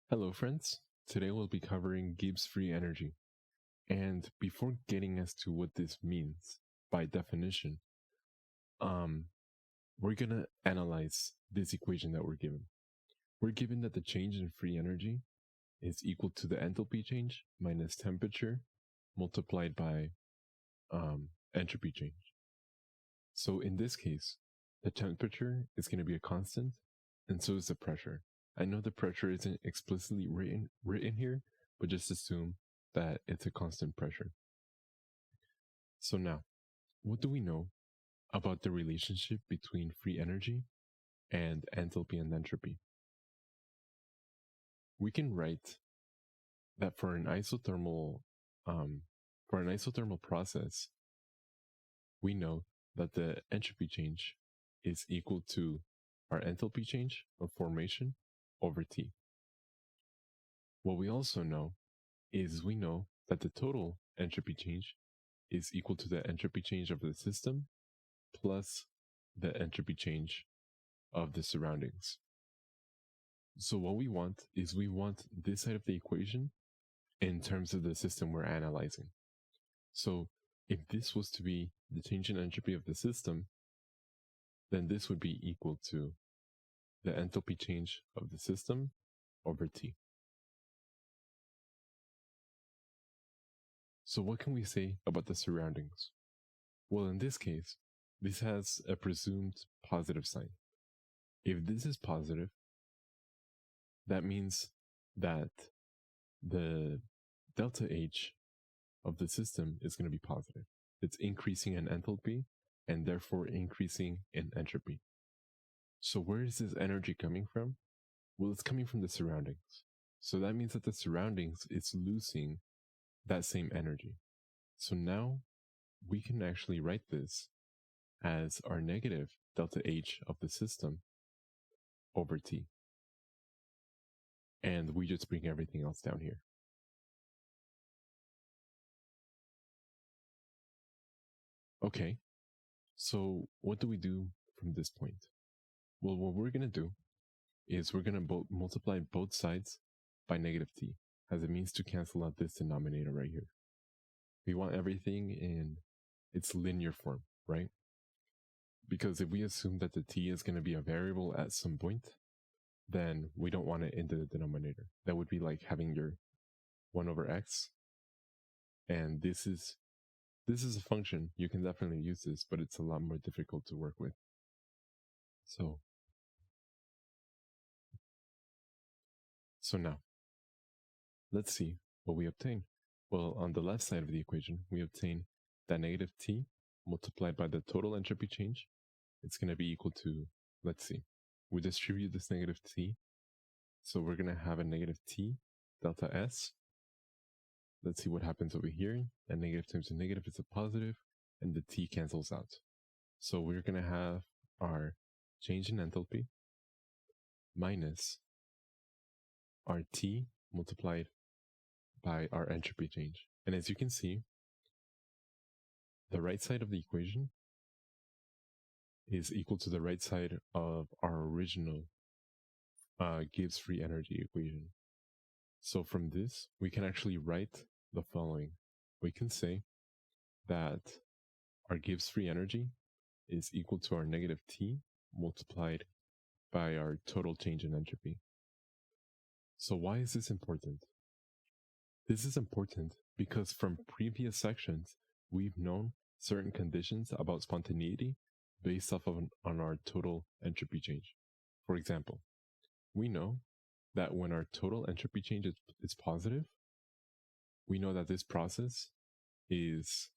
Hello friends, today we'll be covering Gibbs free energy. And before getting as to what this means by definition, um, we're gonna analyze this equation that we're given. We're given that the change in free energy is equal to the enthalpy change minus temperature multiplied by entropy change. So in this case, the temperature is going to be a constant, and so is the pressure. I know the pressure isn't explicitly written here, but just assume that it's a constant pressure. So now, what do we know about the relationship between free energy and enthalpy and entropy? We can write that for an isothermal process, we know that the entropy change is equal to our enthalpy change of formation over T. What we also know is we know that the total entropy change is equal to the entropy change of the system plus the entropy change of the surroundings. So what we want is we want this side of the equation in terms of the system we're analyzing. So if this was to be the change in entropy of the system, then this would be equal to the enthalpy change of the system over T. So what can we say about the surroundings? Well, in this case, this has a presumed positive sign. If this is positive, that means that the delta H of the system is going to be positive. It's increasing in enthalpy and therefore increasing in entropy. So where is this energy coming from? Well, it's coming from the surroundings. So that means that the surroundings is losing that same energy. So now we can actually write this as our negative delta H of the system over T. And we just bring everything else down here. Okay, so what do we do from this point? Well, what we're going to do is we're going to multiply both sides by negative T as a means to cancel out this denominator right here. We want everything in its linear form, right? Because if we assume that the T is going to be a variable at some point, then we don't want it in the denominator. That would be like having your 1 over x. And this is a function. You can definitely use this, but it's a lot more difficult to work with. So now, let's see what we obtain. Well, on the left side of the equation, we obtain that negative T multiplied by the total entropy change. It's going to be equal to, let's see, we distribute this negative T. So we're going to have a negative T delta S. Let's see what happens over here. A negative times a negative is a positive, and the T cancels out. So we're going to have our change in enthalpy minus our T multiplied by our entropy change. And as you can see, the right side of the equation is equal to the right side of our original Gibbs free energy equation. So from this, we can actually write the following. We can say that our Gibbs free energy is equal to our negative T multiplied by our total change in entropy. So why is this important? This is important because from previous sections, we've known certain conditions about spontaneity based off of on our total entropy change. For example, we know that when our total entropy change is positive, we know that this process is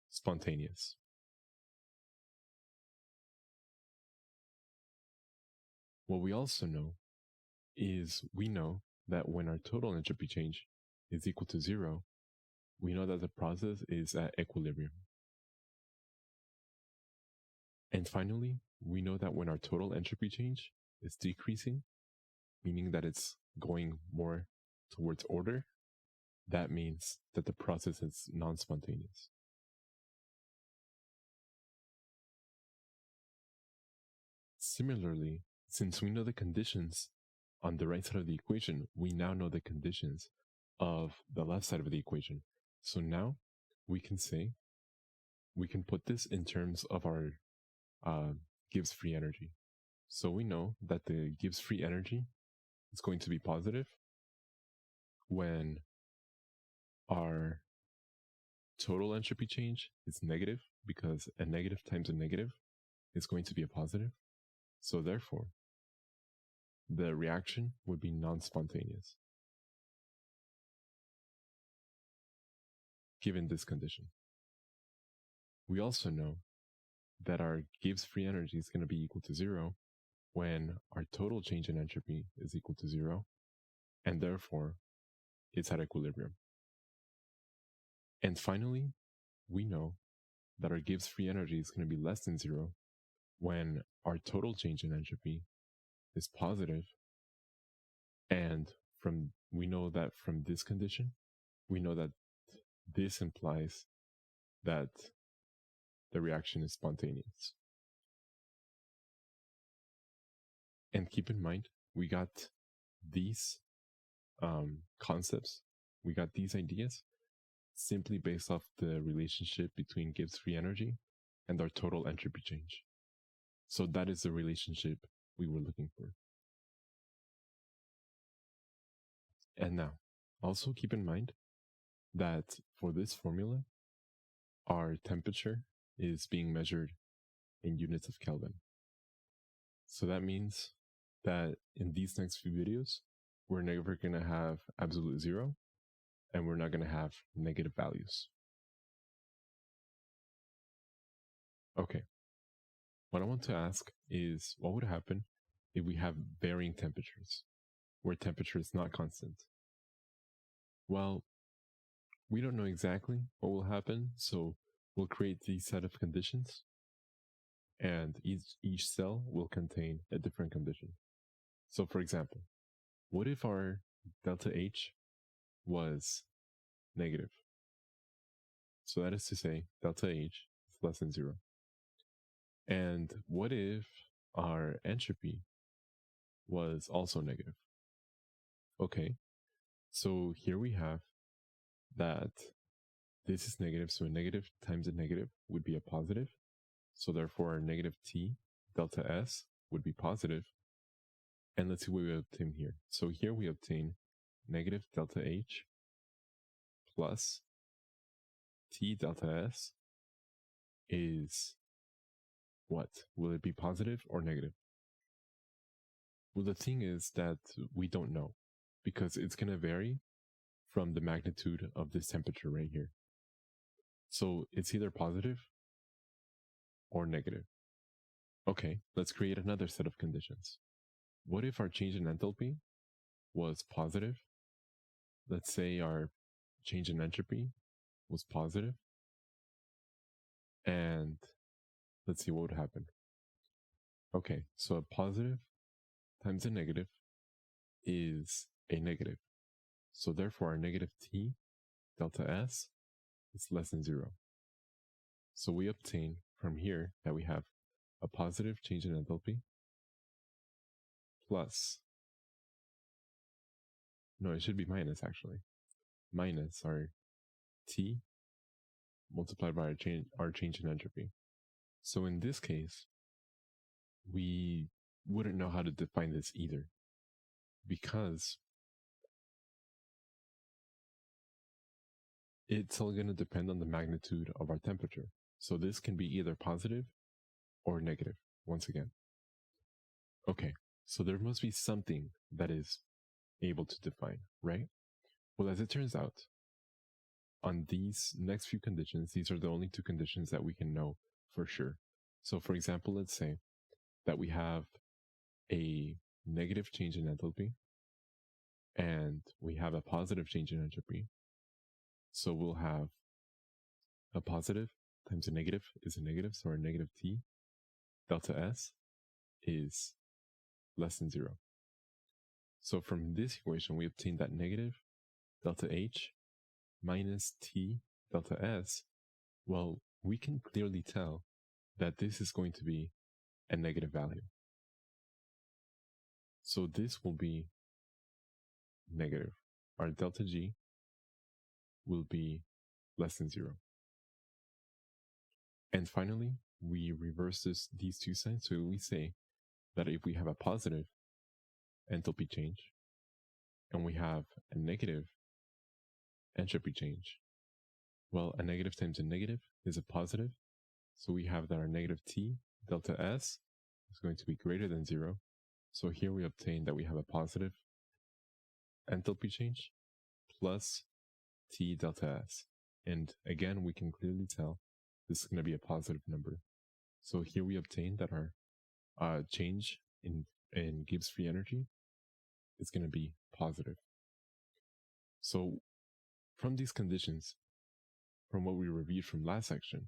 spontaneous. What we also know is we know that when our total entropy change is equal to 0, we know that the process is at equilibrium. And finally, we know that when our total entropy change is decreasing, meaning that it's going more towards order, that means that the process is non-spontaneous. Similarly, since we know the conditions on the right side of the equation, we now know the conditions of the left side of the equation. So now we can say, we can put this in terms of our Gibbs free energy. So we know that the Gibbs free energy is going to be positive when our total entropy change is negative, because a negative times a negative is going to be a positive. So therefore, the reaction would be non-spontaneous, given this condition. We also know that our Gibbs free energy is going to be equal to 0 when our total change in entropy is equal to 0, and therefore it's at equilibrium. And finally, we know that our Gibbs free energy is going to be less than 0 when our total change in entropy is positive, and we know that from this condition, we know that this implies that the reaction is spontaneous. And keep in mind, we got these concepts, we got these ideas simply based off the relationship between Gibbs free energy and our total entropy change. So that is the relationship we were looking for. And now, also keep in mind that for this formula, our temperature is being measured in units of Kelvin. So that means that in these next few videos, we're never going to have absolute zero, and we're not going to have negative values. Okay. What I want to ask is, what would happen if we have varying temperatures, where temperature is not constant? Well, we don't know exactly what will happen, so we'll create these set of conditions, and each cell will contain a different condition. So for example, what if our delta H was negative? So that is to say, delta H is less than 0. And what if our entropy was also negative? Okay, so here we have that this is negative, so a negative times a negative would be a positive. So therefore, our negative T delta S would be positive. And let's see what we obtain here. So here we obtain negative delta H plus T delta S is what? Will it be positive or negative? Well, the thing is that we don't know, because it's going to vary from the magnitude of this temperature right here. So it's either positive or negative. Okay, let's create another set of conditions. What if our change in enthalpy was positive? Let's say our change in entropy was positive, and let's see what would happen. Okay, so a positive times a negative is a negative. So therefore our negative T delta S is less than 0. So we obtain from here that we have a positive change in enthalpy plus, no, it should be minus actually, minus our T multiplied by our change in entropy. So in this case, we wouldn't know how to define this either, because it's all going to depend on the magnitude of our temperature. So this can be either positive or negative, once again. Okay, so there must be something that is able to define, right? Well, as it turns out, on these next few conditions, these are the only two conditions that we can know for sure. So for example, let's say that we have a negative change in enthalpy and we have a positive change in entropy. So we'll have a positive times a negative is a negative, so our negative T delta S is less than 0. So from this equation, we obtain that negative delta H minus T delta S. Well, we can clearly tell that this is going to be a negative value. So this will be negative. Our delta G will be less than 0. And finally, we reverse these two signs. So we say that if we have a positive enthalpy change and we have a negative entropy change, well, a negative times a negative is a positive. So we have that our negative T delta S is going to be greater than 0. So here we obtain that we have a positive enthalpy change plus T delta S. And again, we can clearly tell this is going to be a positive number. So here we obtain that our change in Gibbs free energy is going to be positive. So from these conditions, from what we reviewed from last section,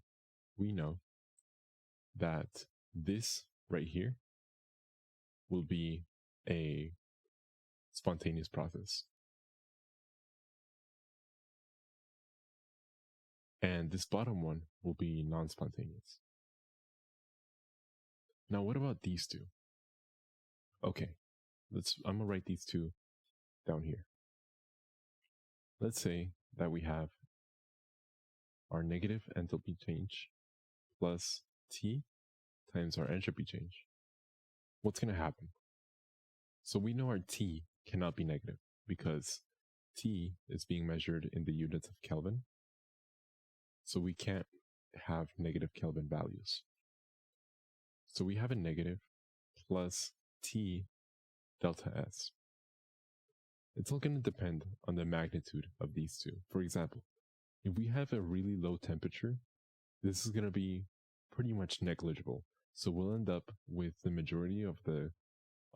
we know that this right here will be a spontaneous process. And this bottom one will be non-spontaneous. Now, what about these two? Okay, I'm gonna write these two down here. Let's say that we have our negative enthalpy change plus T times our entropy change. What's gonna happen? So we know our T cannot be negative because T is being measured in the units of Kelvin. So we can't have negative Kelvin values. So we have a negative plus T delta S. It's all going to depend on the magnitude of these two. For example, if we have a really low temperature, this is going to be pretty much negligible. So we'll end up with the majority of the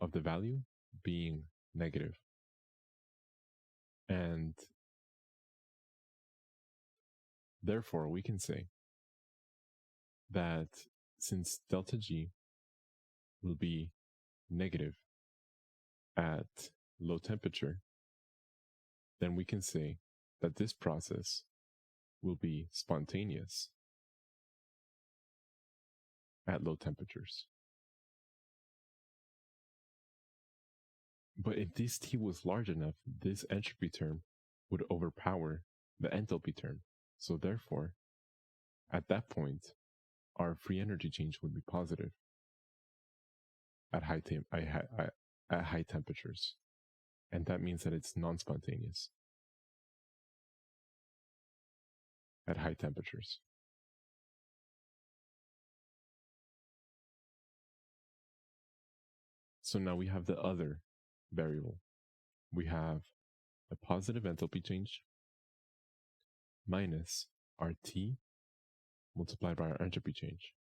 value being negative. And therefore, we can say that since delta G will be negative at low temperature, then we can say that this process will be spontaneous at low temperatures. But if this T was large enough, this entropy term would overpower the enthalpy term. So therefore, at that point, our free energy change would be positive at high temperatures. And that means that it's non-spontaneous at high temperatures. So now we have the other variable. We have a positive enthalpy change minus our T multiplied by our entropy change.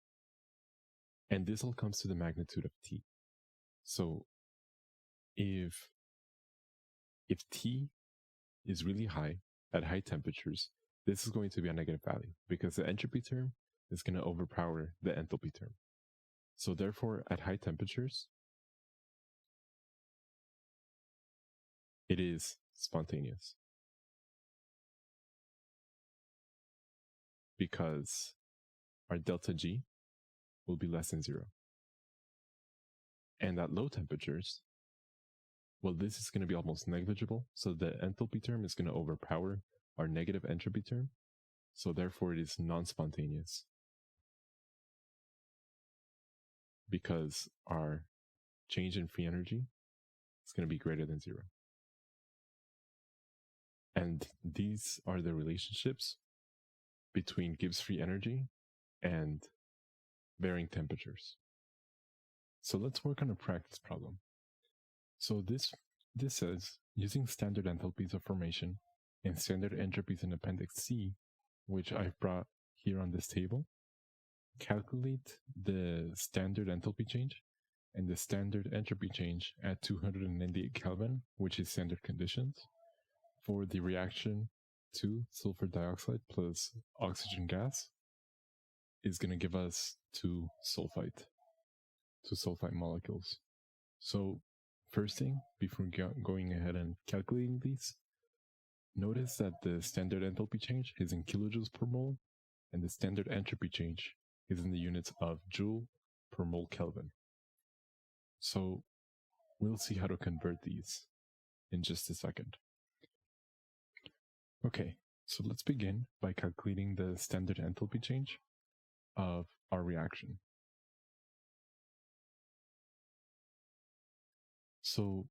And this all comes to the magnitude of T. So if T is really high at high temperatures, this is going to be a negative value because the entropy term is going to overpower the enthalpy term. So therefore, at high temperatures, it is spontaneous because our delta G will be less than 0. And at low temperatures, well, this is going to be almost negligible. So the enthalpy term is going to overpower our negative entropy term. So therefore, it is non-spontaneous because our change in free energy is going to be greater than 0. And these are the relationships between Gibbs free energy and varying temperatures. So let's work on a practice problem. So this says, using standard enthalpies of formation and standard entropies in Appendix C, which I've brought here on this table, calculate the standard enthalpy change and the standard entropy change at 298 Kelvin, which is standard conditions, for the reaction to sulfur dioxide plus oxygen gas is going to give us two sulfite molecules. So first thing, before going ahead and calculating these, notice that the standard enthalpy change is in kilojoules per mole and the standard entropy change is in the units of joule per mole Kelvin. So we'll see how to convert these in just a second. Okay, so let's begin by calculating the standard enthalpy change of our reaction. So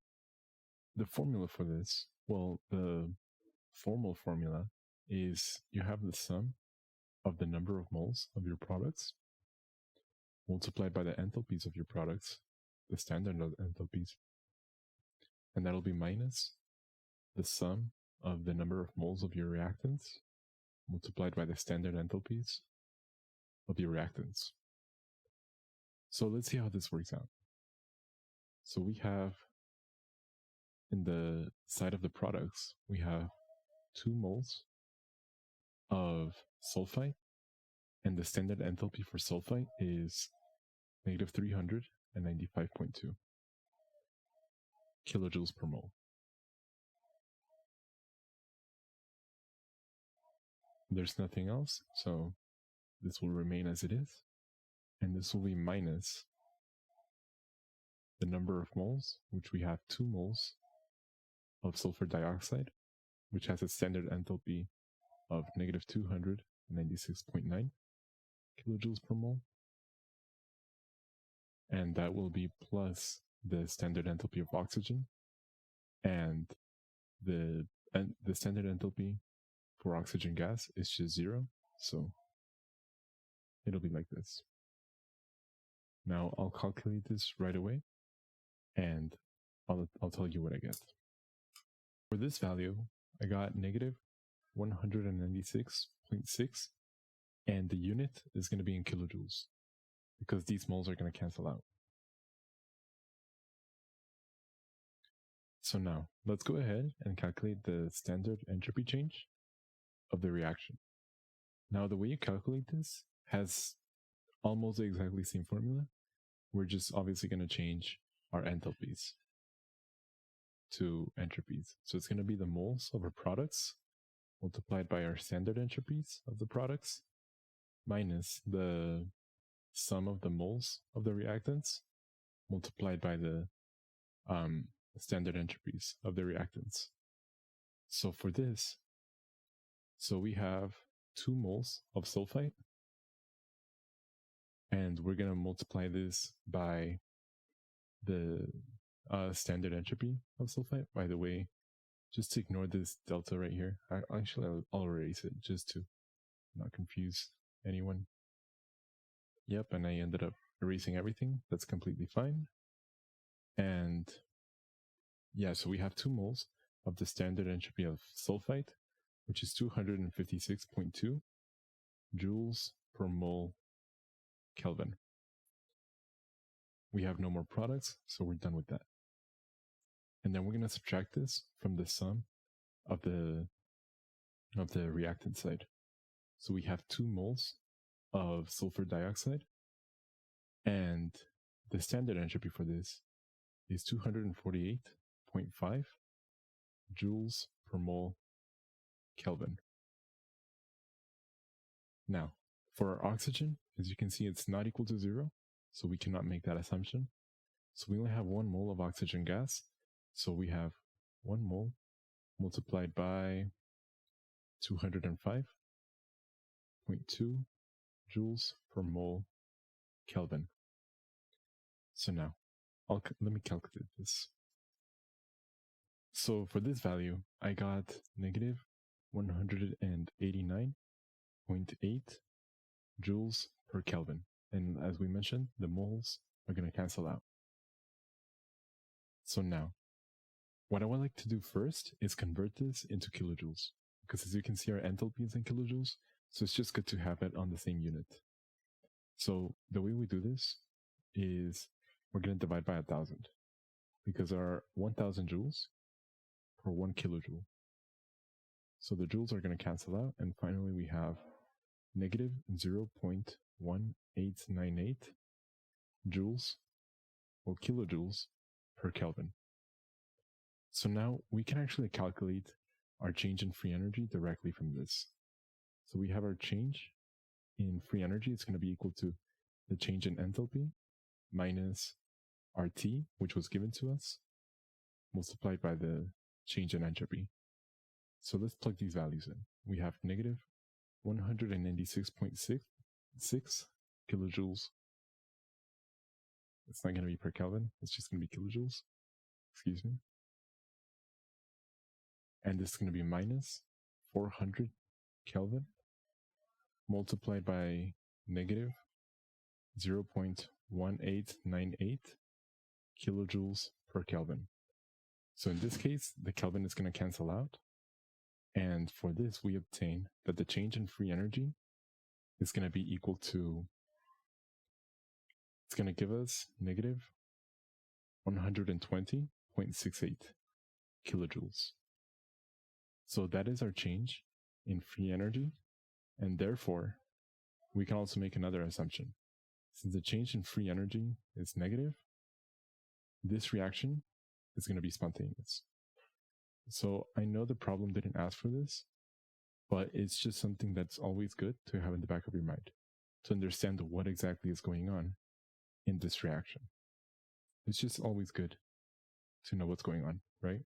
the formula for this, well, the formal formula is you have the sum of the number of moles of your products multiplied by the enthalpies of your products, the standard enthalpies, and that'll be minus the sum of the number of moles of your reactants multiplied by the standard enthalpies of your reactants. So let's see how this works out. So we have, in the side of the products, we have 2 moles of sulfite, and the standard enthalpy for sulfite is negative 395.2 kilojoules per mole. There's nothing else, so this will remain as it is, and this will be minus the number of moles, which we have 2 moles of sulfur dioxide, which has a standard enthalpy of negative 296.9 kilojoules per mole, and that will be plus the standard enthalpy of oxygen, and the standard enthalpy for oxygen gas is just 0, so it'll be like this. Now I'll calculate this right away, and I'll tell you what I get. For this value, I got negative 196.6, and the unit is going to be in kilojoules, because these moles are going to cancel out. So now, let's go ahead and calculate the standard entropy change of the reaction. Now, the way you calculate this has almost exactly the same formula. We're just obviously going to change our enthalpies to entropies. So it's going to be the moles of our products multiplied by our standard entropies of the products minus the sum of the moles of the reactants multiplied by the standard entropies of the reactants. So for this, so we have 2 moles of sulfite, and we're going to multiply this by the standard entropy of sulfite. By the way, just ignore this delta right here. I'll erase it just to not confuse anyone. Yep, and I ended up erasing everything. That's completely fine. And yeah, so we have 2 moles of the standard entropy of sulfite, which is 256.2 joules per mole Kelvin. We have no more products, so we're done with that. And then we're going to subtract this from the sum of the reactant side. So we have 2 moles of sulfur dioxide, and the standard entropy for this is 248.5 joules per mole Kelvin. Now, for our oxygen, as you can see, it's not equal to 0, so we cannot make that assumption. So we only have 1 mole of oxygen gas, so we have 1 mole multiplied by 205.2 joules per mole Kelvin. So now, let me calculate this. So for this value, I got negative 189.8 joules per Kelvin. And as we mentioned, the moles are going to cancel out. So now, what I would like to do first is convert this into kilojoules, because as you can see, our enthalpy is in kilojoules, so it's just good to have it on the same unit. So the way we do this is we're going to divide by 1,000, because our 1,000 joules per 1 kilojoule. So the joules are going to cancel out, and finally we have negative 0.1898 joules or kilojoules per Kelvin. So now we can actually calculate our change in free energy directly from this. So we have our change in free energy. It's going to be equal to the change in enthalpy minus RT, which was given to us, multiplied by the change in entropy. So let's plug these values in. We have negative 196.66 kilojoules. It's not going to be per Kelvin. It's just going to be kilojoules. Excuse me. And this is going to be minus 400 Kelvin multiplied by negative 0.1898 kilojoules per Kelvin. So in this case, the Kelvin is going to cancel out. And for this, we obtain that the change in free energy is going to be equal to, it's going to give us negative 120.68 kilojoules. So that is our change in free energy. And therefore, we can also make another assumption. Since the change in free energy is negative, this reaction is going to be spontaneous. So I know the problem didn't ask for this, but it's just something that's always good to have in the back of your mind, to understand what exactly is going on in this reaction. It's just always good to know what's going on, right?